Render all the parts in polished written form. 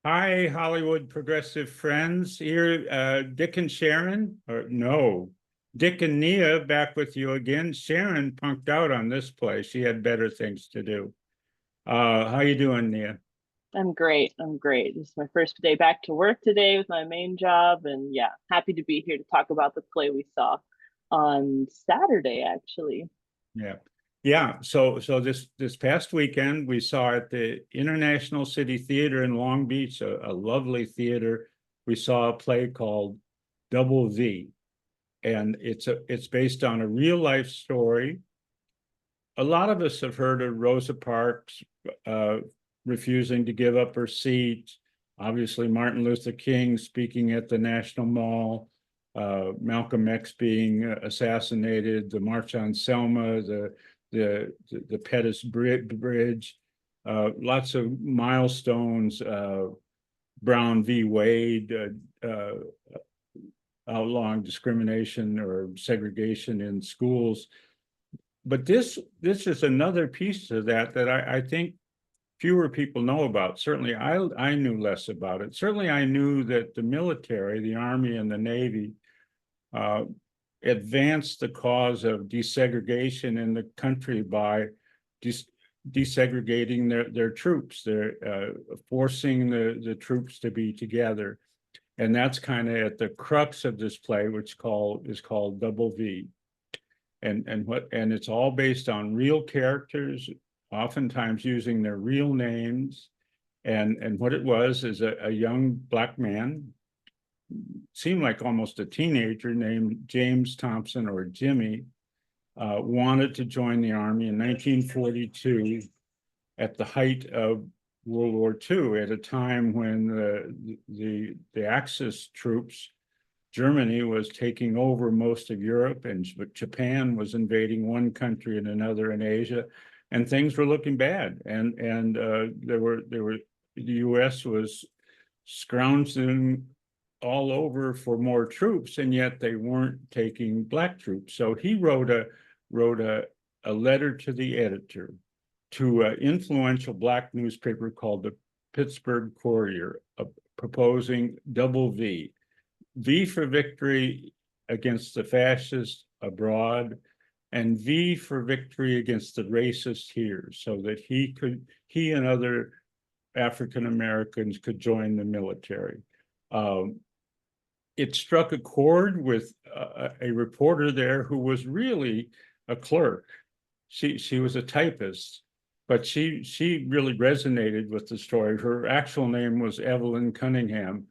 Hi, Hollywood progressive friends. Here, Dick and Sharon, or no, Dick and Nia back with you again. Sharon punked out on this play. She had better things to do. How you doing, Nia? I'm great. I'm great. This is my first day back to work today with my main job. And yeah, happy to be here to talk about the play we saw on Saturday, actually. Yeah. Yeah, so this past weekend we saw at the International City Theater in Long Beach, a lovely theater. We saw a play called Double V, and it's based on a real life story. A lot of us have heard of Rosa Parks uh, refusing to give up her seat. Obviously, Martin Luther King speaking at the National Mall, Malcolm X being assassinated, the March on Selma, the Pettis Bridge, lots of milestones. Brown v. Wade, outlawing discrimination or segregation in schools. But this is another piece of that I think fewer people know about. Certainly, I knew less about it. Certainly, I knew that the military, the Army and the Navy, uh, advanced the cause of desegregation in the country by des desegregating their troops. They're forcing the troops to be together, and that's kind of at the crux of this play, which is called Double V. And it's all based on real characters, oftentimes using their real names. And what it was is a young Black man, seemed like almost a teenager, named James Thompson, or Jimmy, wanted to join the Army in 1942 at the height of World War II, at a time when the Axis troops, Germany, was taking over most of Europe, and Japan was invading one country and another in Asia, and things were looking bad. And the U.S. was scrounging all over for more troops, and yet they weren't taking Black troops. So he wrote a letter to the editor, to an influential Black newspaper called the Pittsburgh Courier, proposing Double V. V for victory against the fascists abroad, and V for victory against the racists here, so that he and other African Americans could join the military. Um, it struck a chord with a reporter there who was really a clerk. She was a typist, but she really resonated with the story. Her actual name was Evelyn Cunningham,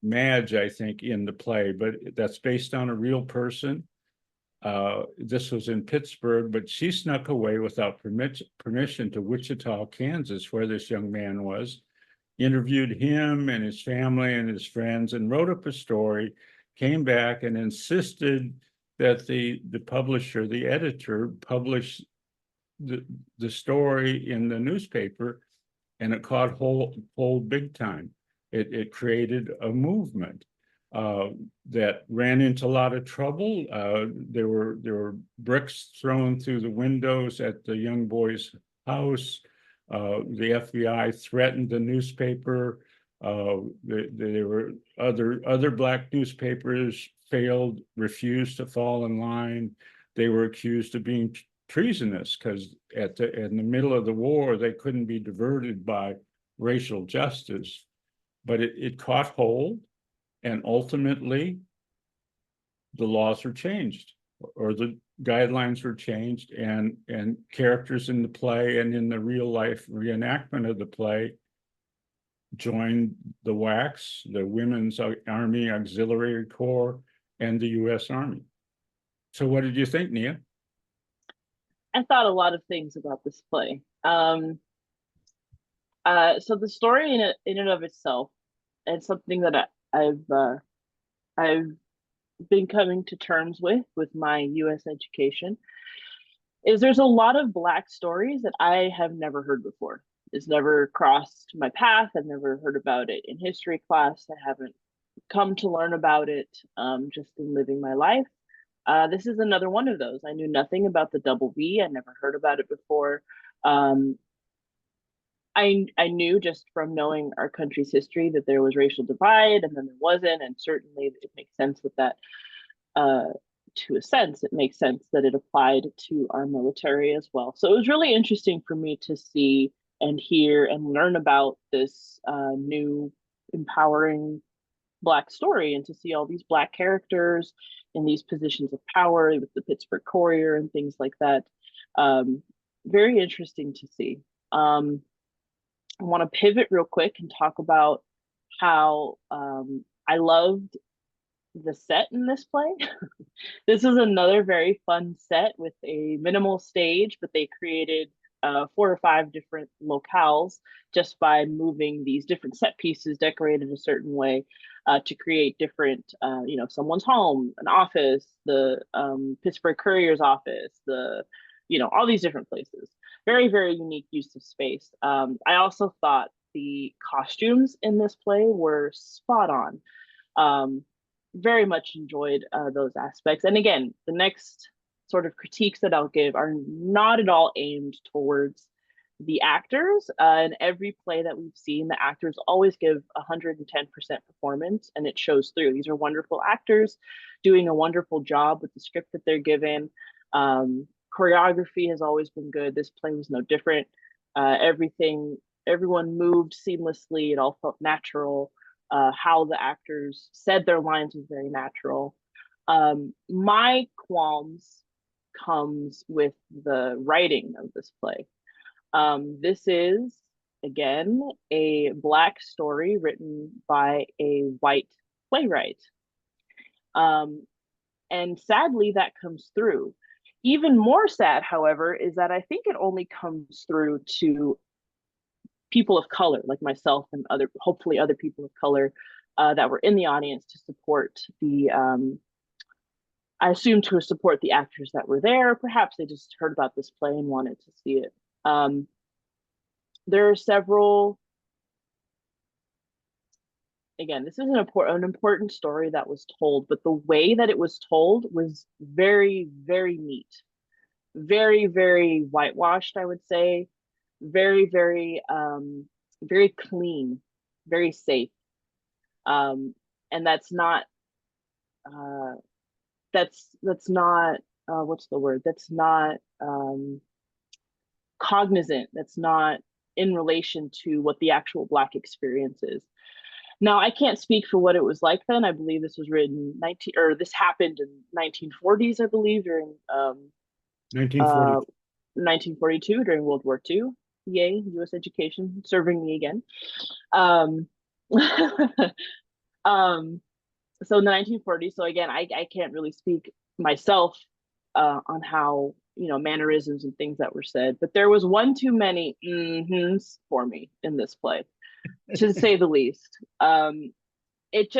Madge, I think, in the play, but that's based on a real person. This was in Pittsburgh, but she snuck away without permission to Wichita, Kansas, where this young man was, interviewed him and his family and his friends, and wrote up a story, came back and insisted that the publisher, the editor, publish the story in the newspaper, and it caught hold big time. It created a movement uh, that ran into a lot of trouble. There were bricks thrown through the windows at the young boy's house. The FBI threatened the newspaper. There were other Black newspapers refused to fall in line. They were accused of being treasonous because in the middle of the war they couldn't be diverted by racial justice. But it caught hold, and ultimately the laws were changed, or the guidelines were changed, and characters in the play and in the real life reenactment of the play joined the WACS, the Women's Army Auxiliary Corps, and the U.S. Army. So what did you think, Nia? I thought a lot of things about this play. So the story in and of itself, and something that I've been coming to terms with my U.S. education, is there's a lot of Black stories that I have never heard before. It's never crossed my path. I've never heard about it in history class. I haven't come to learn about it just in living my life. This is another one of those. I knew nothing about the double V. I never heard about it before. Um, I knew just from knowing our country's history that there was racial divide and then there wasn't, and certainly it makes sense with that. Uh, to a sense, it makes sense that it applied to our military as well. So it was really interesting for me to see and hear and learn about this new empowering Black story, and to see all these Black characters in these positions of power with the Pittsburgh Courier and things like that. Um, Very interesting to see. I want to pivot real quick and talk about how I loved the set in this play. This is another very fun set with a minimal stage, but they created 4 or 5 different locales just by moving these different set pieces decorated a certain way to create different, someone's home, an office, the Pittsburgh Courier's office, all these different places. Very, very unique use of space. I also thought the costumes in this play were spot on. Um, Very much enjoyed those aspects. And again, the next sort of critiques that I'll give are not at all aimed towards the actors. In every play that we've seen, the actors always give 110% performance, and it shows through. These are wonderful actors doing a wonderful job with the script that they're given. Choreography has always been good. This play was no different. Everyone moved seamlessly. It all felt natural. How the actors said their lines was very natural. My qualms comes with the writing of this play. This is, again, a Black story written by a white playwright. And sadly, that comes through. Even more sad, however, is that I think it only comes through to people of color like myself and hopefully other people of color that were in the audience to support I assume to support the actors that were there. Perhaps they just heard about this play and wanted to see it. There are several, again, this is an important story that was told, but the way that it was told was very, very neat. Very, very whitewashed, I would say. Very, very clean, very safe. And that's not what's the word? That's not cognizant. That's not in relation to what the actual Black experience is. Now, I can't speak for what it was like then. I believe this was written this happened in 1940s, I believe, during 1942 during World War II. Yay, U.S. education serving me again. Um, so in the 1940s. So again, I can't really speak myself on how mannerisms and things that were said, but there was one too many for me in this play, to say the least. It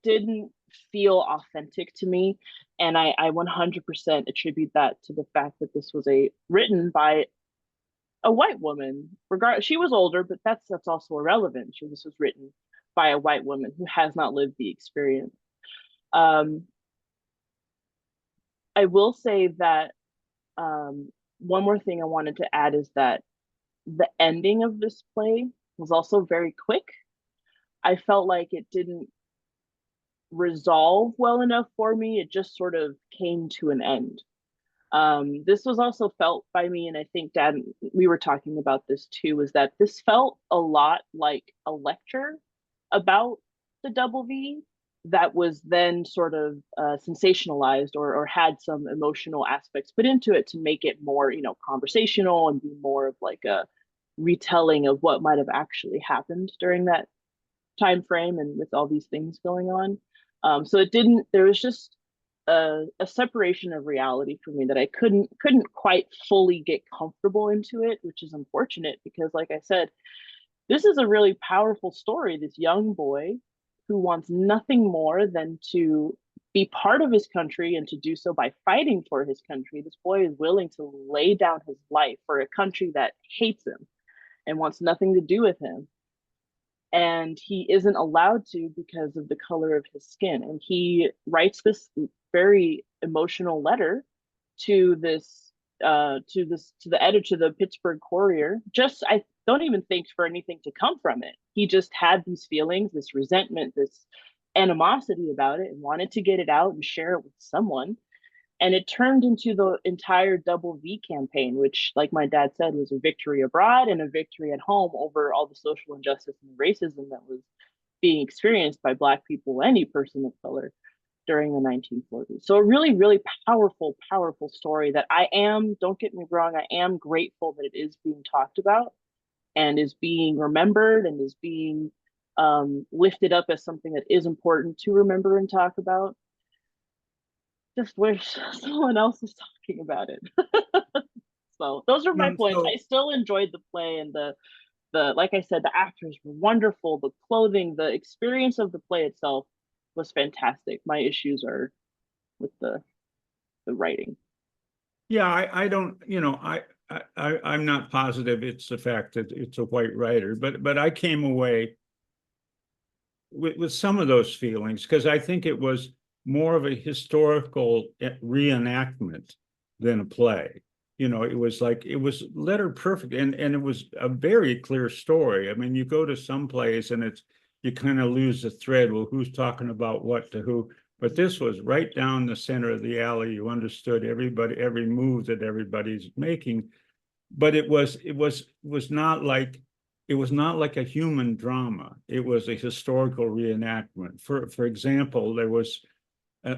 didn't feel authentic to me, and I 100% attribute that to the fact that this was written by a white woman. She was older, but that's also irrelevant. This was written by a white woman who has not lived the experience. I will say that one more thing I wanted to add is that the ending of this play was also very quick. I felt like it didn't resolve well enough for me. It just sort of came to an end. This was also felt by me, and I think Dad, we were talking about this too, is that this felt a lot like a lecture about the double V that was then sort of sensationalized or had some emotional aspects put into it to make it more, conversational and be more of like a retelling of what might have actually happened during that time frame and with all these things going on. So there was just a separation of reality for me that I couldn't quite fully get comfortable into it, which is unfortunate because, like I said, this is a really powerful story. This young boy who wants nothing more than to be part of his country and to do so by fighting for his country. This boy is willing to lay down his life for a country that hates him and wants nothing to do with him. And he isn't allowed to because of the color of his skin. And he writes this very emotional letter to this to the editor, to the Pittsburgh Courier. Just, I don't even think for anything to come from it. He just had these feelings, this resentment, this animosity about it, and wanted to get it out and share it with someone. And it turned into the entire Double V campaign, which, like my dad said, was a victory abroad and a victory at home over all the social injustice and racism that was being experienced by Black people, any person of color, during the 1940s. So a really, really powerful, powerful story that I am, don't get me wrong, I am grateful that it is being talked about and is being remembered and is being lifted up as something that is important to remember and talk about. Just wish someone else was talking about it. So those are my points. I still enjoyed the play, and the like I said, the actors were wonderful. The clothing, the experience of the play itself was fantastic. My issues are with the writing. Yeah, I don't, I'm not positive it's the fact that it's a white writer, but I came away with some of those feelings because I think it was more of a historical reenactment than a play. It was like, it was letter perfect, and it was a very clear story. I mean, you go to some plays and you kind of lose the thread. Well, who's talking about what to who? But this was right down the center of the alley. You understood every move that everybody's making. But it was not like a human drama. It was a historical reenactment. For example, there was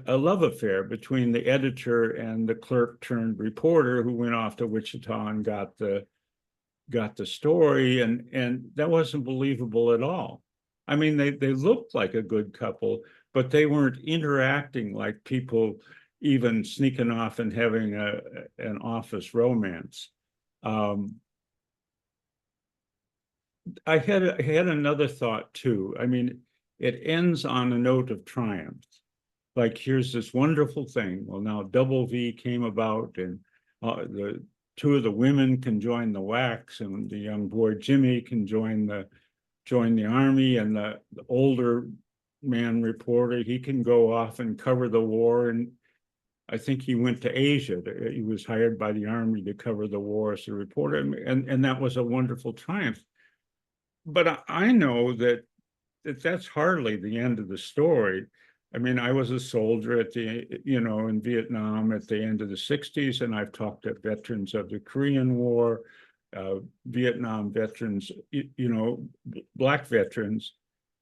a love affair between the editor and the clerk turned reporter who went off to Wichita and got the story, and that wasn't believable at all. I mean, they looked like a good couple, but they weren't interacting like people even sneaking off and having an office romance. I had another thought too. I mean, it ends on a note of triumph. Like, here's this wonderful thing. Well, now Double V came about, and the two of the women can join the WACs, and the young boy Jimmy can join the army, and the older man reporter, he can go off and cover the war. And I think he went to Asia. He was hired by the army to cover the war as a reporter, and that was a wonderful triumph. But I know that's hardly the end of the story. I mean, I was a soldier in Vietnam at the end of the 60s, and I've talked to veterans of the Korean War, Vietnam veterans, Black veterans,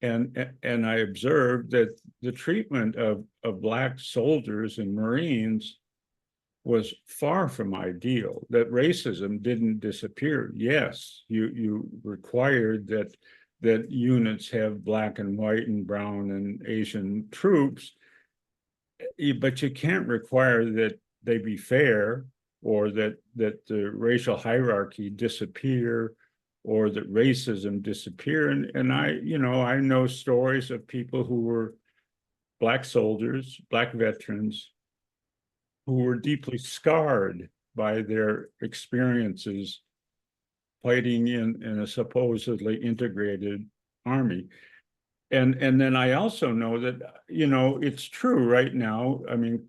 and I observed that the treatment of Black soldiers and Marines was far from ideal, that racism didn't disappear. Yes, you required that units have Black and white and brown and Asian troops, but you can't require that they be fair, or that the racial hierarchy disappear, or that racism disappear. And I know stories of people who were Black soldiers, Black veterans, who were deeply scarred by their experiences fighting in a supposedly integrated army. And then I also know that, it's true right now. I mean,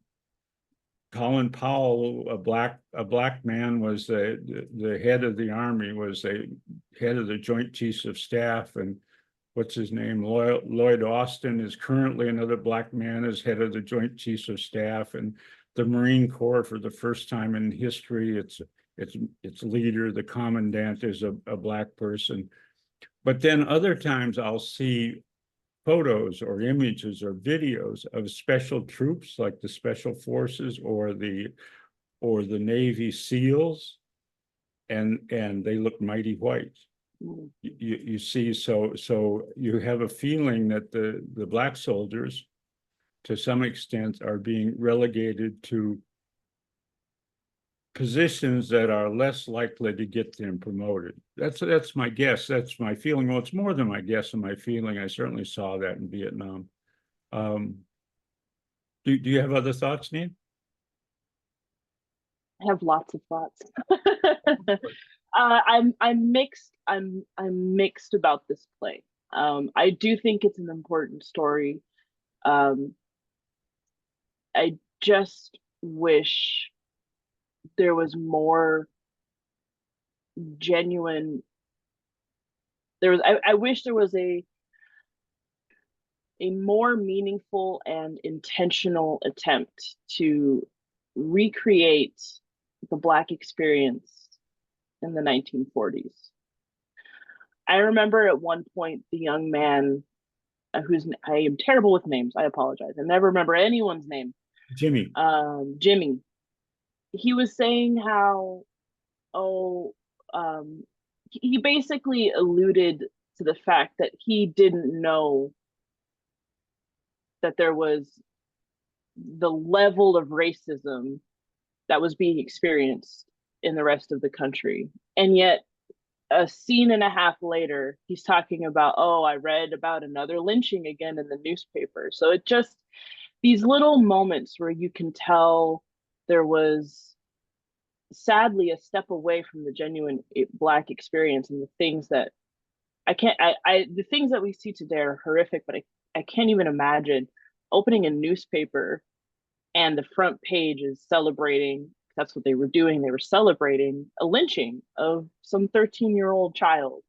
Colin Powell, a black man, was the head of the army, was the head of the Joint Chiefs of Staff, and what's his name? Lloyd Austin is currently another Black man as head of the Joint Chiefs of Staff, and the Marine Corps, for the first time in history, its leader, the commandant, is a Black person. But then other times I'll see photos or images or videos of special troops like the Special Forces or the Navy SEALs, and they look mighty white. You see, so you have a feeling that the Black soldiers, to some extent, are being relegated to positions that are less likely to get them promoted. That's my guess. That's my feeling. Well, it's more than my guess and my feeling. I certainly saw that in Vietnam. Do you have other thoughts, Nate? I have lots of thoughts. I'm mixed. I'm mixed about this play. I do think it's an important story. I just wish there was more genuine, I wish there was a more meaningful and intentional attempt to recreate the Black experience in the 1940s. I remember at one point the young man who's, I am terrible with names, I apologize, I never remember anyone's name. Jimmy. Jimmy. He was saying how, oh, um, he basically alluded to the fact that he didn't know that there was the level of racism that was being experienced in the rest of the country. And yet, a scene and a half later, he's talking about, oh, I read about another lynching again in the newspaper. So it just, these little moments where you can tell there was sadly a step away from the genuine Black experience, and the things that the things that we see today are horrific, but I can't even imagine opening a newspaper and the front page is celebrating. That's what they were doing. They were celebrating a lynching of some 13-year-old child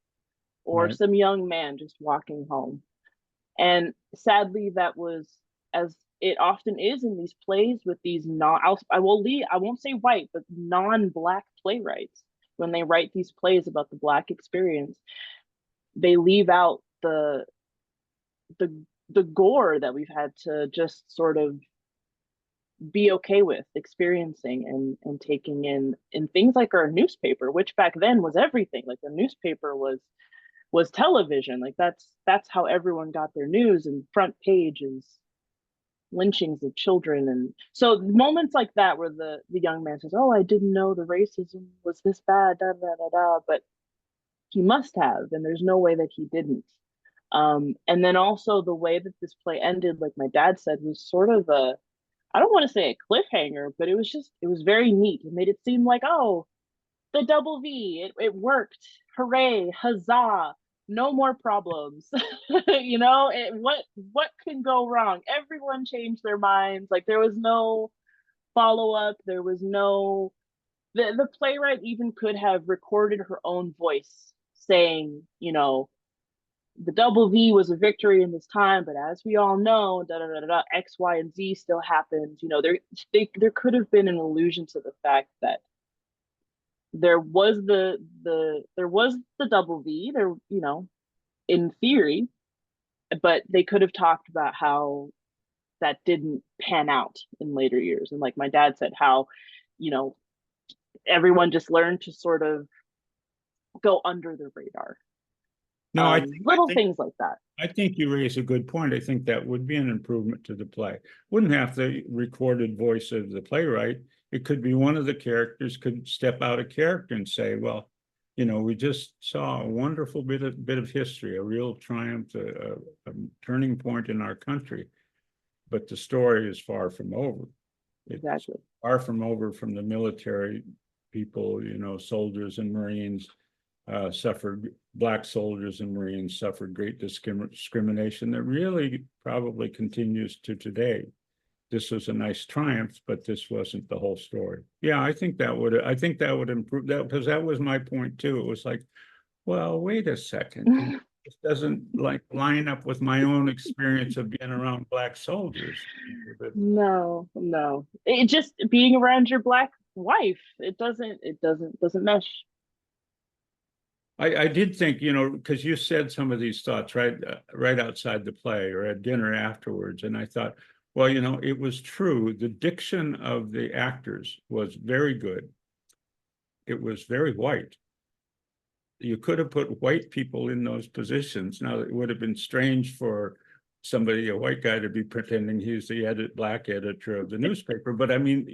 or Right. some young man just walking home. And sadly, that was, as it often is in these plays with these I won't say white, but non-Black playwrights. When they write these plays about the Black experience, they leave out the gore that we've had to just sort of be okay with experiencing and taking in things like our newspaper, which back then was everything. Like the newspaper was television. Like that's how everyone got their news, and front page is lynchings of children. And so moments like that where the young man says, oh, I didn't know the racism was this bad, da da da da, but he must have, and there's no way that he didn't. And then also the way that this play ended, like my dad said, was sort of I don't want to say a cliffhanger, but it was very neat. It made it seem like, oh, the double V, it worked. Hooray, huzzah, no more problems. What can go wrong? Everyone changed their minds. Like there was no follow-up, there was no, the playwright even could have recorded her own voice saying, the double V was a victory in this time, but as we all know, da da da da, X, Y, and Z still happened. There could have been an allusion to the fact that there was the double V there, in theory, but they could have talked about how that didn't pan out in later years. And like my dad said, how, everyone just learned to sort of go under the radar. No, Little things like that. I think you raise a good point. I think that would be an improvement to the play. Wouldn't have the recorded voice of the playwright. It could be one of the characters could step out of character and say, well, we just saw a wonderful bit of history, a real triumph, a turning point in our country. But the story is far from over. Exactly. It's far from over from the military people, soldiers and Marines. Black soldiers and Marines suffered great discrimination that really probably continues to today. This was a nice triumph, but this wasn't the whole story. Yeah, I think that would improve that, because that was my point too. It was like, well, wait a second. It doesn't like line up with my own experience of being around Black soldiers. No. It just being around your Black wife, it doesn't mesh. I did think, because you said some of these thoughts right outside the play or at dinner afterwards, and I thought, well, it was true. The diction of the actors was very good. It was very white. You could have put white people in those positions. Now, it would have been strange for a white guy, to be pretending he's the Black editor of the newspaper. But I mean,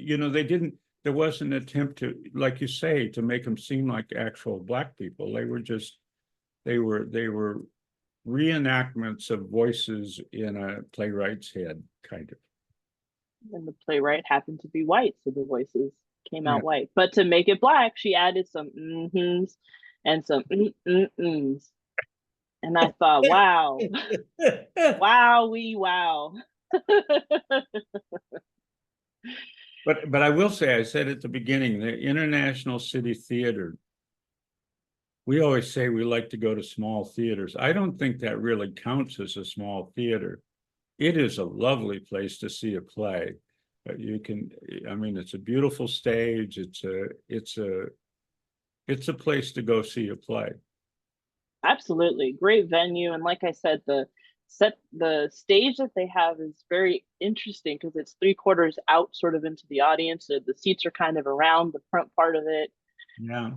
there was an attempt to, like you say, to make them seem like actual Black people. They were reenactments of voices in a playwright's head, kind of. And the playwright happened to be white, so the voices came out white. But to make it Black, she added some mm-hms and some mm-mm-ms. And I thought, wow, wow. But I will say, I said at the beginning, the International City Theater. We always say we like to go to small theaters. I don't think that really counts as a small theater. It is a lovely place to see a play. You can, I mean, it's a beautiful stage. It's a place to go see a play. Absolutely. Great venue. And like I said, the stage that they have is very interesting because it's 3/4 out sort of into the audience. So the seats are kind of around the front part of it. Yeah.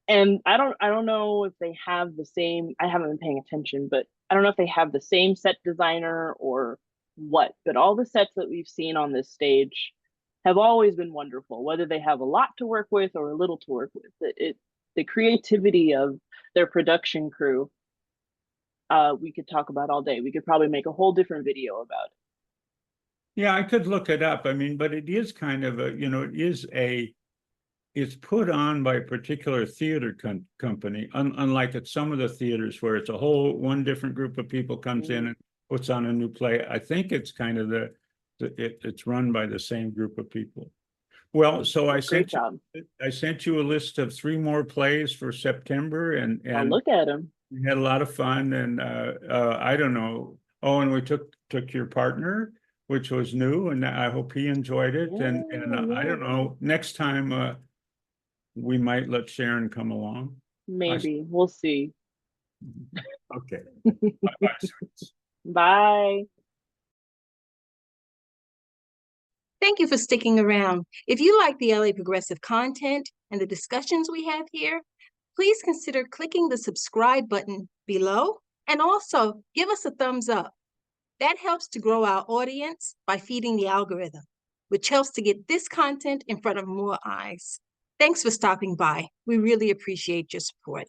And I don't know if they have the same, I haven't been paying attention, but I don't know if they have the same set designer or what, but all the sets that we've seen on this stage have always been wonderful, whether they have a lot to work with or a little to work with. The creativity of their production crew, we could talk about all day. We could probably make a whole different video about it. Yeah, I could look it up. I mean, but it is kind of a, it's put on by a particular theater company, unlike at some of the theaters where it's a whole one different group of people comes in and puts on a new play. I think it's kind of it's run by the same group of people. Well, so I sent you a list of 3 more plays for September, and I'll look at them. We had a lot of fun, and I don't know. Oh, and we took your partner, which was new, and I hope he enjoyed it. Yeah, and I don't know. Next time we might let Sharon come along. Maybe we'll see. Okay. Bye-bye. Bye. Thank you for sticking around. If you like the LA Progressive content and the discussions we have here, please consider clicking the subscribe button below and also give us a thumbs up. That helps to grow our audience by feeding the algorithm, which helps to get this content in front of more eyes. Thanks for stopping by. We really appreciate your support.